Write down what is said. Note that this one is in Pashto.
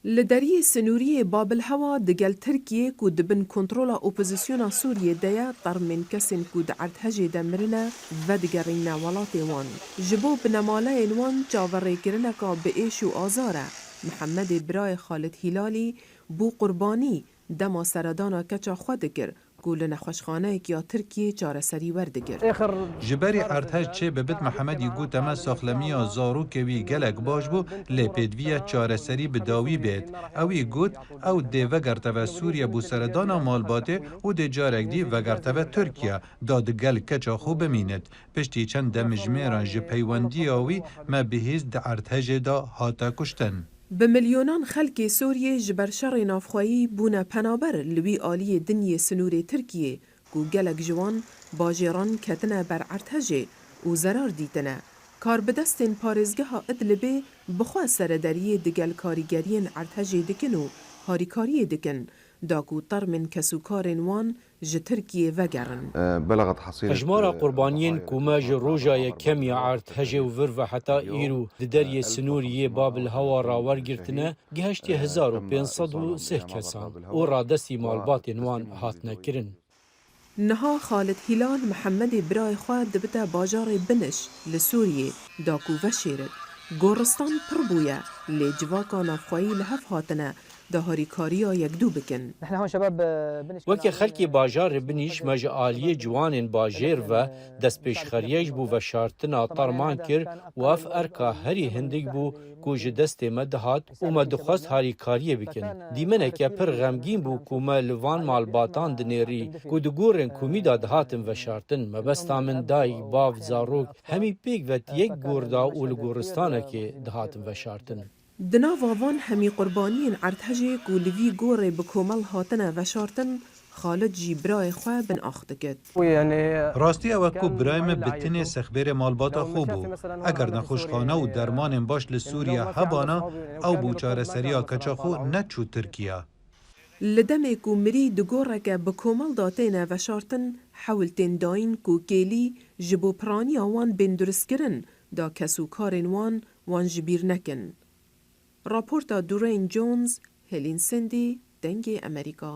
لدری سنوری بابل هوا دگل ترکیه کو دبن کنترولا اپوزیسیونا سوریه دیا طرمن کسین کو دعرت هجه دمرنه و دگرین ولات وان. جبو بنماله وان جاوره کرنه که به ایش و آزاره. محمد برای خالد هلالی بو قربانی دما سردانا کچا خود کر گول نخوشخانه کیا ترکیه چاره سری وردگر. جبری ارتش چه ببت محمدی گوت اما ساخلمی زارو کوی گلک باش بو لپیدوی چاره سری بداوی بیت. اوی گوت او دی وگرتو سوریه بو سردانا مالباته او دی جارک دی وگرتو ترکیه داد گل کچا خوب بمیند. پشتی چند دمجمیران جپیوندی آوی ما بهیز د ارتش دا هاتا کشتن. بمليونان خلق سوريا جبر شر نافخوایی بونا پنابر لوی آلی دنیا سنور ترکیه گو گلک جوان باجران کتنه بر ارتجه و زرار دیتنه. کار بدستین پارزگه ها ادلبه بخوا سردریه دگل کاریگرین ارتجه دکن و هاریکاری دکن داکو طر من کسوکارن وان ج ترکیه وگرن. بلغت حصيلة هجمارا قربانيين كوماج روجا كم عرض هجي وفرفا حتى إيرو لدري سنوري باب الهوا راور جرتنا جهشتي 1503 كسان ورادسي مالبات وان هاتنا كرن. نها خالد هلال محمد برای خواه دبتا باجار بنش لسوریه داکو وشیرد. گورستان پر بویا لی جواکا نافخوایی لحف هاتنه دهاری کاریا یک دو بکن. نحن هون شباب بنش وكي خلقي باجار بنيش مج آلية جوان باجير و دست پیش خريج بو و شارتنا طرمان كر واف اركا هري هندق بو كوج دست مدهات وما دخواست هاري كاريه بكن. دي منك پر غمگين بو كوما لوان مالباتان دنيري كو دگورن كوميدا دهاتن و شارتن مبستا من داي باف زاروك همي بيك وت يك گوردا اول گورستانه كي دهاتن و شارتن. دناوا وان همی قربانین ارتهجه کو لوی گوره بکومل هاتنه و شارتن خالد جی برای خواه بن آختکت. راستی اوکو برایم بتنی سخبر مالباتا خوبو. اگر نخوشخانه و درمان باش لسوریا هبانا او بوچار سریا کچاخو نچو ترکیه. لدمه کو مری دگوره که بکومل داتینه و شارتن حولتین داین کو کلی جبو پرانی آوان بین درست کرن دا کسو کارن وان جبیر نکن. راپورتا دورین جونز، هلین سندی، دنگ امریکا.